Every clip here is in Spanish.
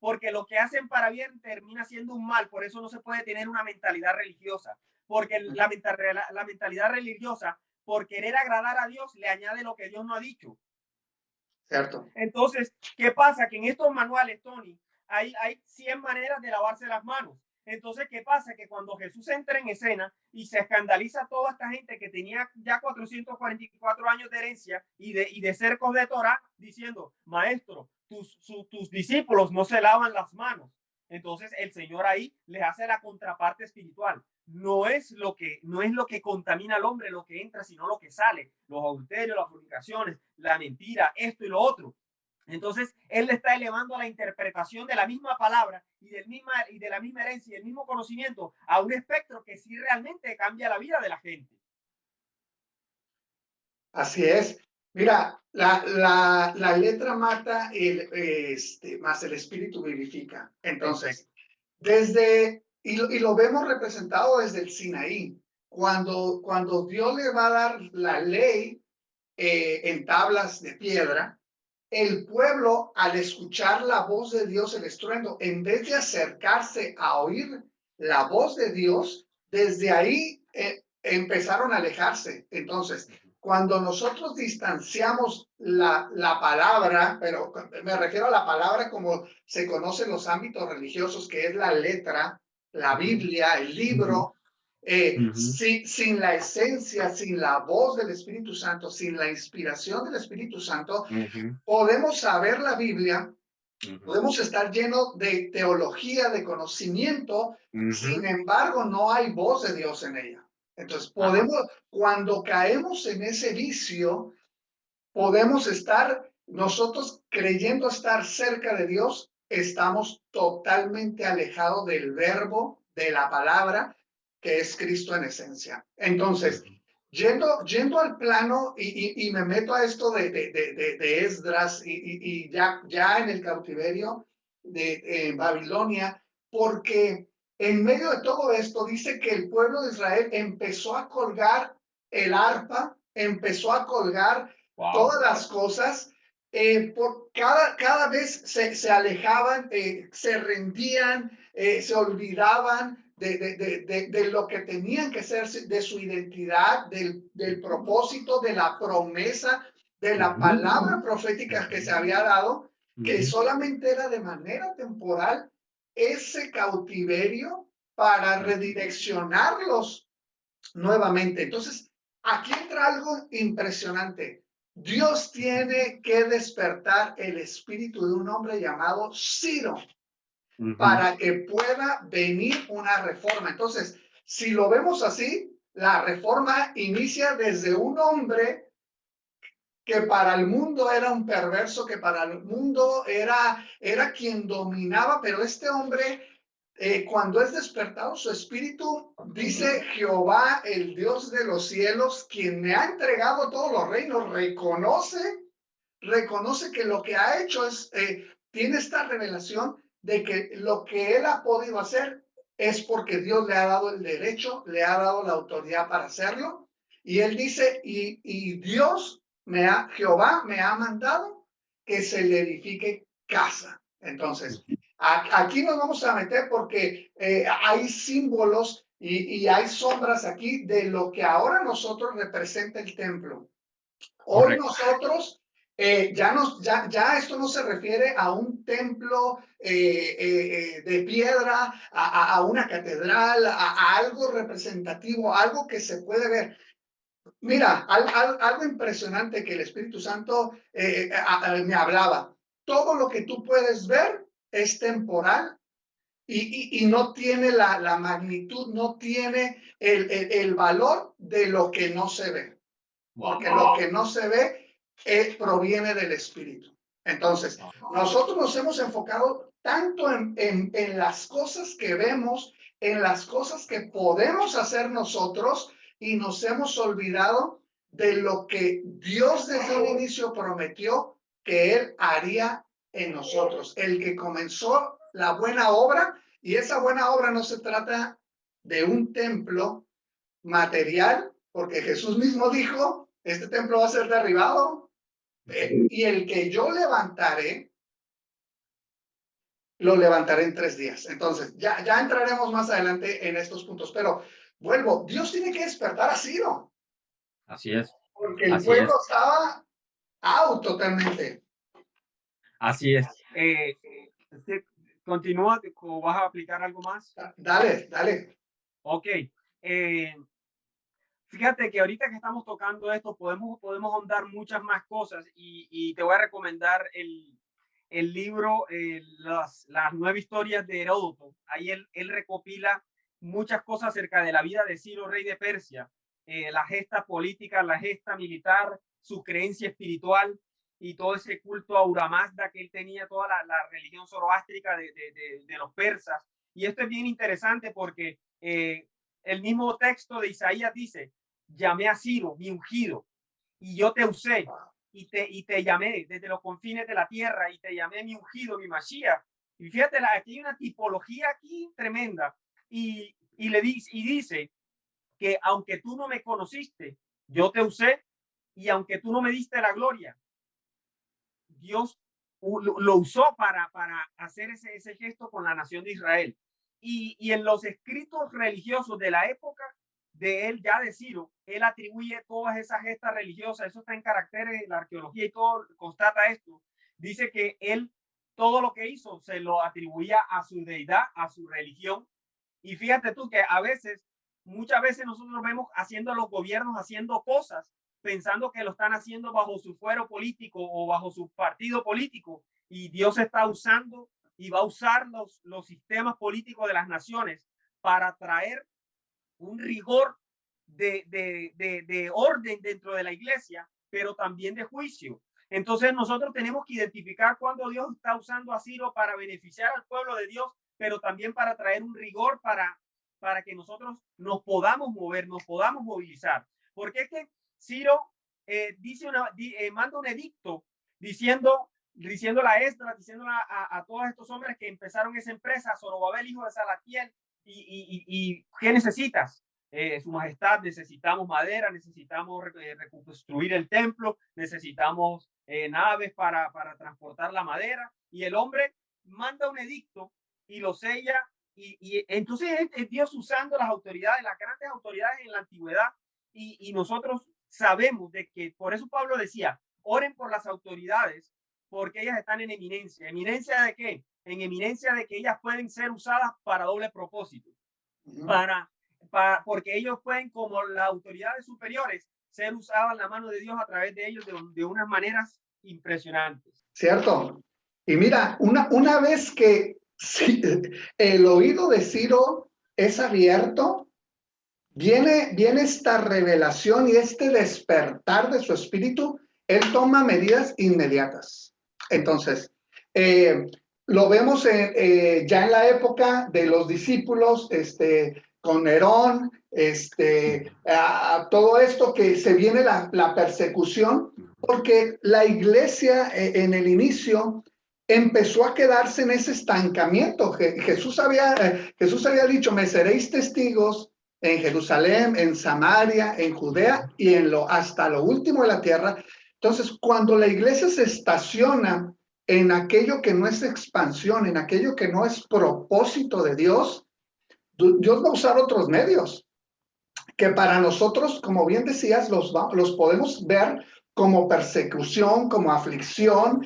porque lo que hacen para bien termina siendo un mal. Por eso no se puede tener una mentalidad religiosa, porque la mentalidad religiosa, por querer agradar a Dios, le añade lo que Dios no ha dicho. cierto. Entonces, ¿qué pasa? Que en estos manuales, Tony, hay 100 maneras de lavarse las manos. Entonces, ¿qué pasa? Que cuando Jesús entra en escena y se escandaliza a toda esta gente que tenía ya 444 años de herencia y de cercos de Torah, diciendo, maestro, tus discípulos no se lavan las manos. Entonces, el Señor ahí les hace la contraparte espiritual. No es lo que contamina al hombre lo que entra, sino lo que sale. Los adulterios, las fornicaciones, la mentira, esto y lo otro. Entonces, él le está elevando a la interpretación de la misma palabra y de la misma herencia y el mismo conocimiento a un espectro que sí realmente cambia la vida de la gente. Así es. Mira, la letra mata, más el espíritu vivifica. Entonces, Perfecto. y lo vemos representado desde el Sinaí, cuando Dios le va a dar la ley en tablas de piedra, el pueblo, al escuchar la voz de Dios, el estruendo, en vez de acercarse a oír la voz de Dios, desde ahí empezaron a alejarse. Entonces, cuando nosotros distanciamos la palabra, pero me refiero a la palabra como se conoce en los ámbitos religiosos, que es la letra, la Ujú, Biblia, el ujú, libro, ujú, sin la esencia, sin la voz del Espíritu Santo, sin la inspiración del Espíritu Santo, ujú, podemos saber la Biblia, ujú, podemos estar llenos de teología, de conocimiento, sin ujú. embargo, no hay voz de Dios en ella. Entonces, Ajá. cuando caemos en ese vicio, podemos estar nosotros creyendo estar cerca de Dios, estamos totalmente alejados del verbo, de la palabra, que es Cristo en esencia. Entonces, Ujú, yendo al plano y me meto a esto de Esdras y ya en el cautiverio de Babilonia, porque en medio de todo esto dice que el pueblo de Israel empezó a colgar el arpa, empezó a colgar wow. todas las cosas, por cada vez se alejaban, se rendían, se olvidaban de lo que tenían que ser, de su identidad, del propósito, de la promesa, de la Ujú, palabra profética que se ujú, había dado, que ujú, solamente era de manera temporal ese cautiverio para ujú. redireccionarlos nuevamente. Entonces, aquí entra algo impresionante. Dios tiene que despertar el espíritu de un hombre llamado Ciro Ujú. para que pueda venir una reforma. Entonces, si lo vemos así, la reforma inicia desde un hombre que para el mundo era un perverso, que para el mundo era quien dominaba, pero este hombre, cuando es despertado su espíritu, dice Jehová, el Dios de los cielos, quien me ha entregado todos los reinos, reconoce que lo que ha hecho tiene esta revelación de que lo que él ha podido hacer es porque Dios le ha dado el derecho, le ha dado la autoridad para hacerlo. Y él dice, y Dios Jehová me ha mandado que se le edifique casa. Entonces, aquí nos vamos a meter porque hay símbolos y hay sombras aquí de lo que ahora nosotros representa el templo. Hoy Correcto. nosotros, ya esto no se refiere a un templo de piedra, a una catedral, a algo representativo, algo que se puede ver. Mira, algo impresionante que el Espíritu Santo me hablaba. Todo lo que tú puedes ver es temporal y no tiene la magnitud, no tiene el valor de lo que no se ve, Wow. porque lo que no se ve proviene del Espíritu. Entonces, nosotros nos hemos enfocado tanto en las cosas que vemos, en las cosas que podemos hacer nosotros, y nos hemos olvidado de lo que Dios desde un inicio prometió que Él haría en nosotros. El que comenzó la buena obra, y esa buena obra no se trata de un templo material, porque Jesús mismo dijo, este templo va a ser derribado y el que yo levantaré lo levantaré en 3 días. Entonces, ya entraremos más adelante en estos puntos, pero vuelvo, Dios tiene que despertar a Ciro, Así es, porque el así pueblo es, estaba out totalmente. así es. Continúa o vas a aplicar algo más. Dale, dale. Ok. Eh, Fíjate que ahorita que estamos tocando esto, podemos ahondar muchas más cosas y te voy a recomendar el libro las 9 historias de Heródoto. Ahí él recopila muchas cosas acerca de la vida de Ciro, rey de Persia, la gesta política, la gesta militar, su creencia espiritual y todo ese culto a Aura Mazda que él tenía, toda la religión zoroástrica de los persas. Y esto es bien interesante porque el mismo texto de Isaías dice, llamé a Ciro, mi ungido, y yo te usé y te llamé desde los confines de la tierra y te llamé mi ungido, mi Mashiach. Y fíjate, aquí hay una tipología aquí tremenda y dice que aunque tú no me conociste, yo te usé y aunque tú no me diste la gloria, Dios lo usó para hacer ese gesto con la nación de Israel. Y en los escritos religiosos de la época de él, ya de Ciro, él atribuye todas esas gestas religiosas, eso está en caracteres, la arqueología y todo constata esto. Dice que él todo lo que hizo se lo atribuía a su deidad, a su religión. Y fíjate tú que muchas veces nosotros vemos haciendo los gobiernos haciendo cosas pensando que lo están haciendo bajo su fuero político o bajo su partido político, y Dios está usando y va a usar los sistemas políticos de las naciones para traer un rigor de orden dentro de la iglesia, pero también de juicio. Entonces nosotros tenemos que identificar cuando Dios está usando a Ciro para beneficiar al pueblo de Dios, pero también para traer un rigor para que nosotros nos podamos mover, nos podamos movilizar. Porque es que Ciro manda un edicto diciendo a Esdras, diciéndola a todos estos hombres que empezaron esa empresa, Zorobabel, hijo de Salatiel, y ¿qué necesitas? Su majestad, necesitamos madera, necesitamos reconstruir el templo, necesitamos naves para transportar la madera, y el hombre manda un edicto y lo sella, y entonces es Dios usando las autoridades, las grandes autoridades en la antigüedad, y nosotros sabemos de que, por eso Pablo decía, oren por las autoridades, porque ellas están en eminencia. ¿Eminencia de qué? En eminencia de que ellas pueden ser usadas para doble propósito, porque ellos pueden, como las autoridades superiores, ser usadas en la mano de Dios a través de ellos de unas maneras impresionantes. Cierto. Y mira, una vez que el oído de Ciro es abierto, viene esta revelación y este despertar de su espíritu, él toma medidas inmediatas. Entonces, lo vemos ya en la época de los discípulos, con Nerón, todo esto que se viene la persecución, porque la iglesia en el inicio empezó a quedarse en ese estancamiento. Jesús había dicho, me seréis testigos en Jerusalén, en Samaria, en Judea y hasta lo último de la tierra. Entonces, cuando la iglesia se estaciona en aquello que no es expansión, en aquello que no es propósito de Dios, Dios va a usar otros medios que para nosotros, como bien decías, los podemos ver como persecución, como aflicción,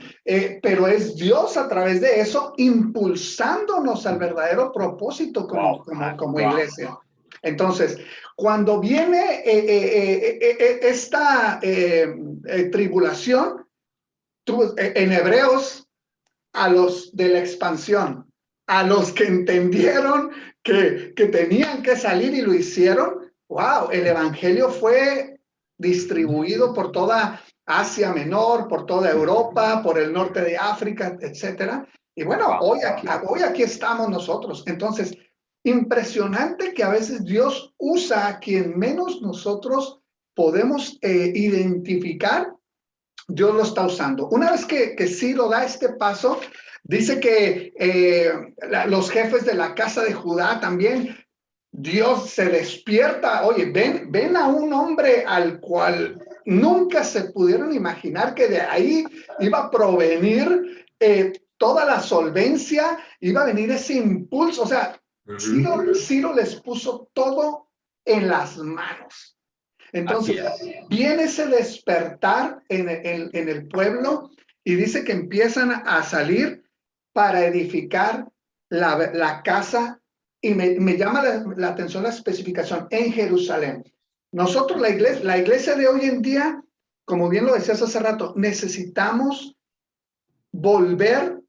pero es Dios a través de eso impulsándonos al verdadero propósito como iglesia. Entonces, cuando viene esta tribulación, en Hebreos, a los de la expansión, a los que entendieron que tenían que salir y lo hicieron, wow, el evangelio fue distribuido por toda Asia Menor, por toda Europa, por el norte de África, etcétera. Y bueno, hoy aquí estamos nosotros. Entonces, impresionante que a veces Dios usa a quien menos nosotros podemos identificar. Dios lo está usando. Una vez que Ciro da este paso, dice que los jefes de la casa de Judá también, Dios se despierta. Oye, ven a un hombre al cual nunca se pudieron imaginar que de ahí iba a provenir toda la solvencia, iba a venir ese impulso. O sea, Ciro les puso todo en las manos. Entonces, viene ese despertar en el pueblo y dice que empiezan a salir para edificar la casa. Y me llama la atención la especificación en Jerusalén. Nosotros, la iglesia de hoy en día, como bien lo decías hace rato, necesitamos volver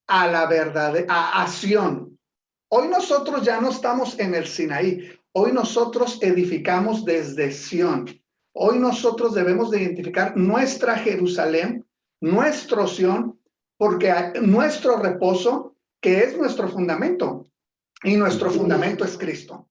a la verdad, a Sión. Hoy nosotros ya no estamos en el Sinaí. Hoy nosotros edificamos desde Sión. Hoy nosotros debemos de identificar nuestra Jerusalén, nuestro Sión, porque nuestro reposo, que es nuestro fundamento, y nuestro fundamento es Cristo.